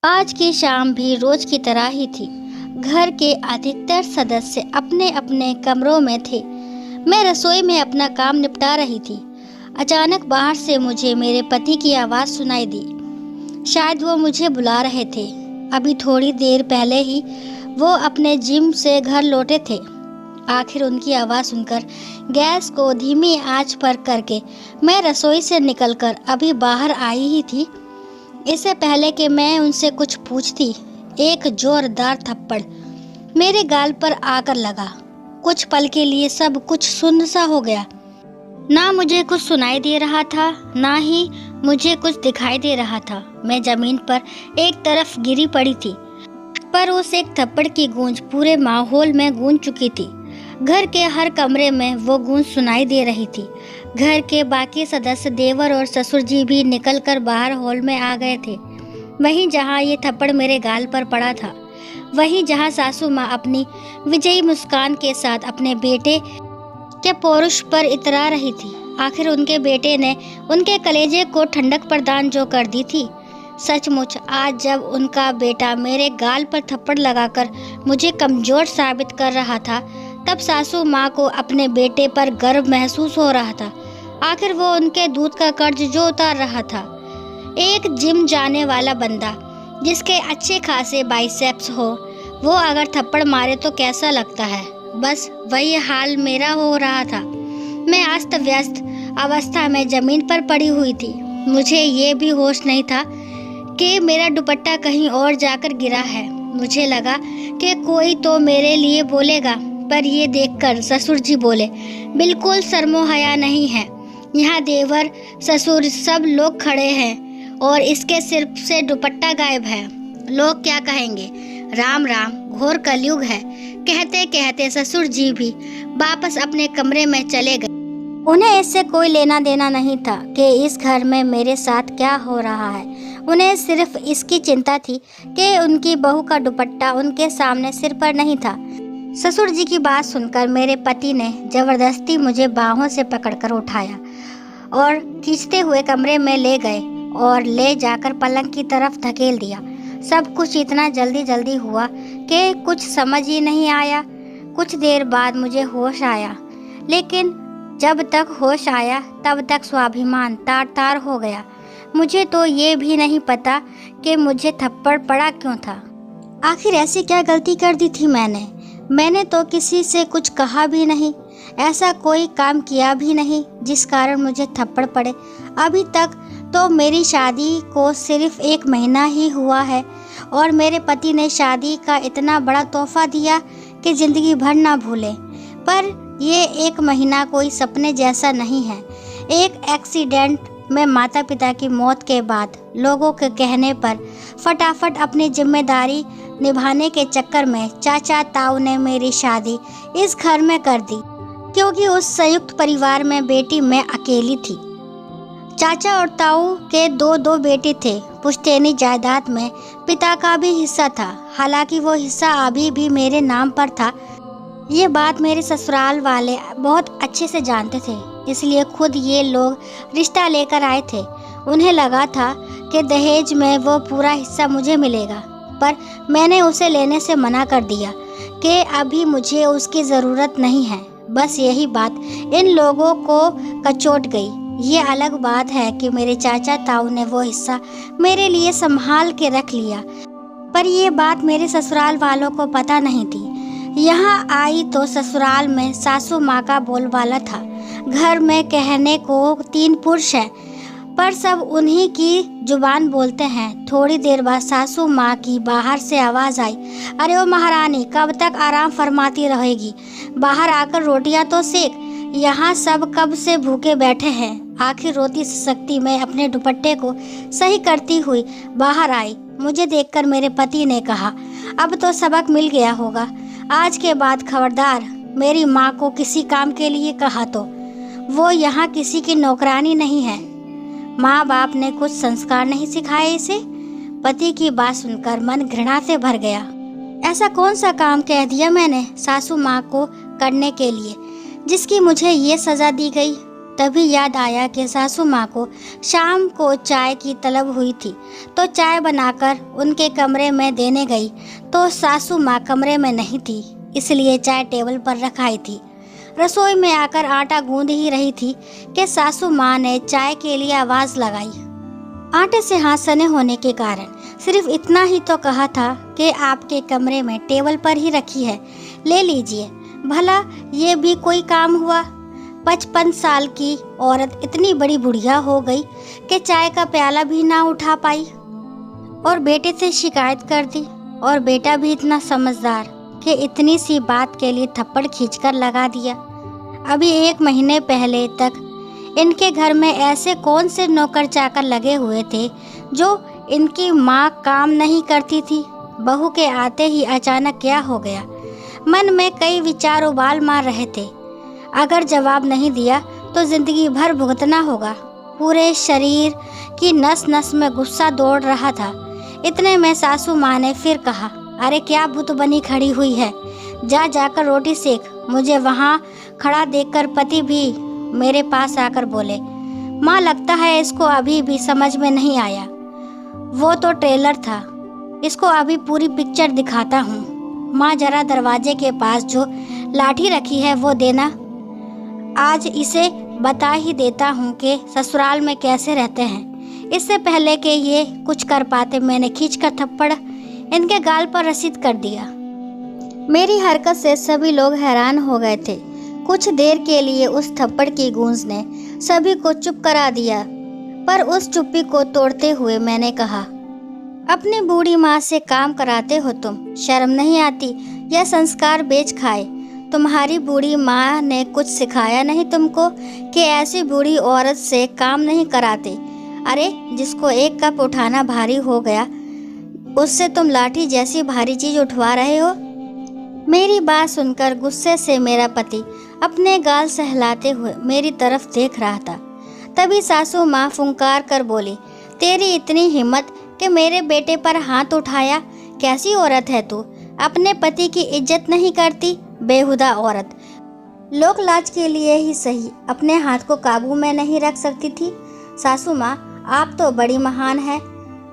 आज की शाम भी रोज की तरह ही थी। घर के अधिकतर सदस्य अपने अपने कमरों में थे। मैं रसोई में अपना काम निपटा रही थी। अचानक बाहर से मुझे मेरे पति की आवाज़ सुनाई दी। शायद वो मुझे बुला रहे थे। अभी थोड़ी देर पहले ही वो अपने जिम से घर लौटे थे। आखिर उनकी आवाज़ सुनकर गैस को धीमी आंच पर करके मैं रसोई से निकलकर अभी बाहर आई ही थी। इससे पहले कि मैं उनसे कुछ पूछती, एक जोरदार थप्पड़ मेरे गाल पर आकर लगा। कुछ पल के लिए सब कुछ सुन्न सा हो गया। ना मुझे कुछ सुनाई दे रहा था, ना ही मुझे कुछ दिखाई दे रहा था। मैं जमीन पर एक तरफ गिरी पड़ी थी, पर उस एक थप्पड़ की गूंज पूरे माहौल में गूंज चुकी थी। घर के हर कमरे में वो गूंज सुनाई दे रही थी। घर के बाकी सदस्य, देवर और ससुर जी भी निकलकर बाहर हॉल में आ गए थे। वहीं जहां ये थप्पड़ मेरे गाल पर पड़ा था, वहीं जहां सासू माँ अपनी विजयी मुस्कान के साथ अपने बेटे के पौरुष पर इतरा रही थी। आखिर उनके बेटे ने उनके कलेजे को ठंडक प्रदान जो कर दी थी। सचमुच आज जब उनका बेटा मेरे गाल पर थप्पड़ लगाकर मुझे कमजोर साबित कर रहा था, तब सासू माँ को अपने बेटे पर गर्व महसूस हो रहा था। आखिर वो उनके दूध का कर्ज जो उतार रहा था। एक जिम जाने वाला बंदा जिसके अच्छे खासे बाइसेप्स हो, वो अगर थप्पड़ मारे तो कैसा लगता है, बस वही हाल मेरा हो रहा था। मैं अस्त व्यस्त अवस्था में जमीन पर पड़ी हुई थी। मुझे ये भी होश नहीं था कि मेरा दुपट्टा कहीं और जाकर गिरा है। मुझे लगा कि कोई तो मेरे लिए बोलेगा, पर ये देखकर ससुर जी बोले, बिल्कुल शर्मो हया नहीं है। यहाँ देवर ससुर सब लोग खड़े हैं और इसके सिर से दुपट्टा गायब है। लोग क्या कहेंगे? राम राम, घोर कलयुग है। कहते कहते ससुर जी भी वापस अपने कमरे में चले गए। उन्हें इससे कोई लेना देना नहीं था कि इस घर में मेरे साथ क्या हो रहा है। उन्हें सिर्फ इसकी चिंता थी कि उनकी बहू का दुपट्टा उनके सामने सिर पर नहीं था। ससुर जी की बात सुनकर मेरे पति ने जबरदस्ती मुझे बाहों से पकड़कर उठाया और खींचते हुए कमरे में ले गए और ले जाकर पलंग की तरफ धकेल दिया। सब कुछ इतना जल्दी जल्दी हुआ कि कुछ समझ ही नहीं आया। कुछ देर बाद मुझे होश आया, लेकिन जब तक होश आया तब तक स्वाभिमान तार तार हो गया। मुझे तो ये भी नहीं पता कि मुझे थप्पड़ पड़ा क्यों था। आखिर ऐसी क्या गलती कर दी थी मैंने तो किसी से कुछ कहा भी नहीं, ऐसा कोई काम किया भी नहीं जिस कारण मुझे थप्पड़ पड़े। अभी तक तो मेरी शादी को सिर्फ 1 महीना ही हुआ है और मेरे पति ने शादी का इतना बड़ा तोहफा दिया कि ज़िंदगी भर ना भूले। पर ये 1 महीना कोई सपने जैसा नहीं है। एक एक्सीडेंट में माता पिता की मौत के बाद लोगों के कहने पर फटाफट अपनी जिम्मेदारी निभाने के चक्कर में चाचा ताऊ ने मेरी शादी इस घर में कर दी, क्योंकि उस संयुक्त परिवार में बेटी मैं अकेली थी। चाचा और ताऊ के दो बेटे थे। पुश्तैनी जायदाद में पिता का भी हिस्सा था, हालांकि वो हिस्सा अभी भी मेरे नाम पर था। ये बात मेरे ससुराल वाले बहुत अच्छे से जानते थे, इसलिए खुद ये लोग रिश्ता लेकर आए थे। उन्हें लगा था कि दहेज में वो पूरा हिस्सा मुझे मिलेगा, पर मैंने उसे लेने से मना कर दिया कि अभी मुझे उसकी ज़रूरत नहीं है। बस यही बात इन लोगों को कचोट गई। ये अलग बात है कि मेरे चाचा ताऊ ने वो हिस्सा मेरे लिए संभाल के रख लिया, पर ये बात मेरे ससुराल वालों को पता नहीं थी। यहाँ आई तो ससुराल में सासू माँ का बोलबाला था। घर में कहने को 3 पुरुष हैं, पर सब उन्हीं की जुबान बोलते हैं। थोड़ी देर बाद सासू माँ की बाहर से आवाज़ आई, अरे ओ महारानी, कब तक आराम फरमाती रहेगी? बाहर आकर रोटियां तो सेक। यहाँ सब कब से भूखे बैठे हैं। आखिर रोती सकती मैं अपने दुपट्टे को सही करती हुई बाहर आई। मुझे देखकर मेरे पति ने कहा, अब तो सबक मिल गया होगा। आज के बाद खबरदार मेरी माँ को किसी काम के लिए कहा तो वो यहाँ किसी की नौकरानी नहीं है। माँ बाप ने कुछ संस्कार नहीं सिखाए इसे? पति की बात सुनकर मन घृणा से भर गया। ऐसा कौन सा काम कह दिया मैंने सासू माँ को करने के लिए जिसकी मुझे ये सजा दी गई? तभी याद आया कि सासू माँ को शाम को चाय की तलब हुई थी, तो चाय बनाकर उनके कमरे में देने गई तो सासू माँ कमरे में नहीं थी, इसलिए चाय टेबल पर रखाई थी। रसोई में आकर आटा गूंद ही रही थी कि सासू माँ ने चाय के लिए आवाज़ लगाई। आटे से हाथ सने होने के कारण सिर्फ इतना ही तो कहा था कि आपके कमरे में टेबल पर ही रखी है, ले लीजिए। भला ये भी कोई काम हुआ? 55 साल की औरत इतनी बड़ी बुढ़िया हो गई कि चाय का प्याला भी ना उठा पाई और बेटे से शिकायत कर दी। और बेटा भी इतना समझदार कि इतनी सी बात के लिए थप्पड़ खींचकर लगा दिया। अभी 1 महीने पहले तक इनके घर में ऐसे कौन से नौकर चाकर लगे हुए थे जो इनकी माँ काम नहीं करती थी। बहू के आते ही अचानक क्या हो गया? मन में कई विचार उबाल मार रहे थे। अगर जवाब नहीं दिया तो जिंदगी भर भुगतना होगा। पूरे शरीर की नस नस में गुस्सा दौड़ रहा था। इतने में सासू माँ ने फिर कहा, अरे क्या भूत बनी खड़ी हुई है, जाकर रोटी सेक। मुझे वहाँ खड़ा देखकर पति भी मेरे पास आकर बोले, माँ लगता है इसको अभी भी समझ में नहीं आया, वो तो ट्रेलर था, इसको अभी पूरी पिक्चर दिखाता हूँ। माँ जरा दरवाजे के पास जो लाठी रखी है वो देना, आज इसे बता ही देता हूँ कि ससुराल में कैसे रहते हैं। इससे पहले कि ये कुछ कर पाते मैंने खींचकर थप्पड़ इनके गाल पर रसीद कर दिया। मेरी हरकत से सभी लोग हैरान हो गए थे। कुछ देर के लिए उस थप्पड़ की गूंज ने सभी को चुप करा दिया, पर उस चुप्पी को तोड़ते हुए मैंने कहा, अपनी बूढ़ी माँ से काम कराते हो तुम, शर्म नहीं आती? यह संस्कार बेच खाए। तुम्हारी बूढ़ी माँ ने कुछ सिखाया नहीं तुमको कि ऐसी बूढ़ी औरत से काम नहीं कराते? अरे जिसको 1 कप उठाना भारी हो गया उससे तुम लाठी जैसी भारी चीज उठवा रहे हो। मेरी बात सुनकर गुस्से से मेरा पति अपने गाल सहलाते हुए मेरी तरफ देख रहा था। तभी सासू माँ फुंकार कर बोली, तेरी इतनी हिम्मत कि मेरे बेटे पर हाथ उठाया? कैसी औरत है तू? अपने पति की इज्जत नहीं करती, बेहुदा औरत। लोक लाज के लिए ही सही अपने हाथ को काबू में नहीं रख सकती थी। सासू माँ आप तो बड़ी महान है।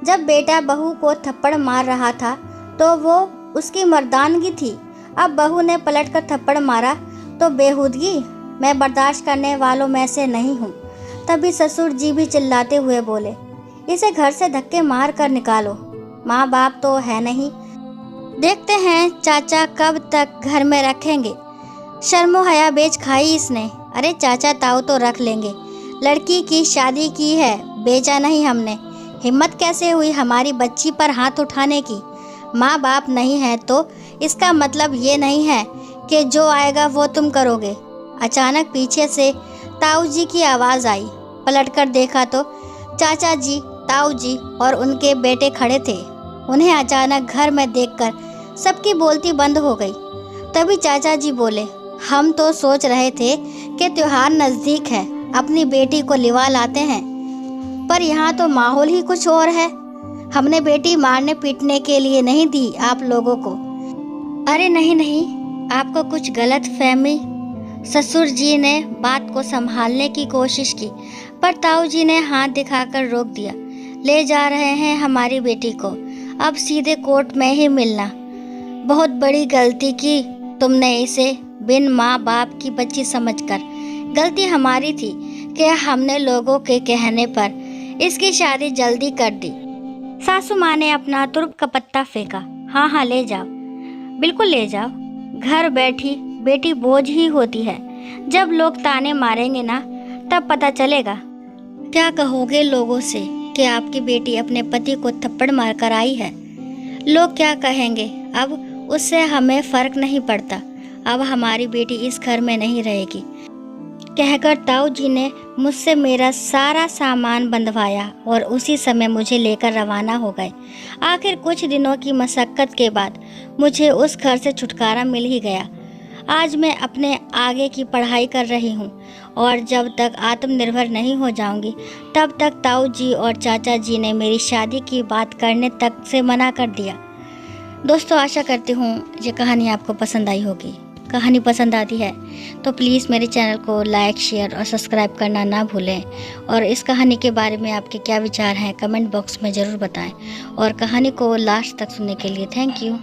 जब बेटा बहू को थप्पड़ मार रहा था तो वो उसकी मर्दानगी थी, अब बहू ने पलट कर थप्पड़ मारा तो बेहूदगी? मैं बर्दाश्त करने वालों में से नहीं हूँ। तभी ससुर जी भी चिल्लाते हुए बोले, इसे घर से धक्के मार कर निकालो, माँ बाप तो है नहीं। देखते हैं चाचा कब तक घर में रखेंगे। शर्मो हया बेच खाई इसने। अरे चाचा ताऊ तो रख लेंगे, लड़की की शादी की है, बेचा नहीं हमने। हिम्मत कैसे हुई हमारी बच्ची पर हाथ उठाने की? माँ बाप नहीं है तो इसका मतलब ये नहीं है कि जो आएगा वो तुम करोगे। अचानक पीछे से ताऊ जी की आवाज़ आई। पलटकर देखा तो चाचा जी, ताऊ जी और उनके बेटे खड़े थे। उन्हें अचानक घर में देखकर सबकी बोलती बंद हो गई। तभी चाचा जी बोले, हम तो सोच रहे थे कि त्योहार नज़दीक है, अपनी बेटी को लिवा लाते हैं, पर यहाँ तो माहौल ही कुछ और है। हमने बेटी मारने पीटने के लिए नहीं दी आप लोगों को। अरे नहीं नहीं, आपको कुछ गलत फहमी। ससुर जी ने बात को संभालने की कोशिश की, पर ताऊ जी ने हाथ दिखाकर रोक दिया। ले जा रहे हैं हमारी बेटी को, अब सीधे कोर्ट में ही मिलना। बहुत बड़ी गलती की तुमने इसे बिन माँ बाप की बच्ची समझकर। गलती हमारी थी कि हमने लोगों के कहने पर इसकी शादी जल्दी कर दी। सासू माँ ने अपना तुर्प का पत्ता फेंका। हाँ हाँ ले जाओ, बिल्कुल ले जाओ। घर बैठी बेटी बोझ ही होती है। जब लोग ताने मारेंगे ना तब पता चलेगा। क्या कहोगे लोगों से कि आपकी बेटी अपने पति को थप्पड़ मारकर आई है? लोग क्या कहेंगे? अब उससे हमें फर्क नहीं पड़ता। अब हमारी बेटी इस घर में नहीं रहेगी, कहकर ताऊ जी ने मुझसे मेरा सारा सामान बंधवाया और उसी समय मुझे लेकर रवाना हो गए। आखिर कुछ दिनों की मशक्क़त के बाद मुझे उस घर से छुटकारा मिल ही गया। आज मैं अपने आगे की पढ़ाई कर रही हूँ और जब तक आत्मनिर्भर नहीं हो जाऊँगी तब तक ताऊ जी और चाचा जी ने मेरी शादी की बात करने तक से मना कर दिया। दोस्तों आशा करती हूँ ये कहानी आपको पसंद आई होगी। कहानी पसंद आती है तो प्लीज़ मेरे चैनल को लाइक, शेयर और सब्सक्राइब करना ना भूलें। और इस कहानी के बारे में आपके क्या विचार हैं कमेंट बॉक्स में ज़रूर बताएं। और कहानी को लास्ट तक सुनने के लिए थैंक यू।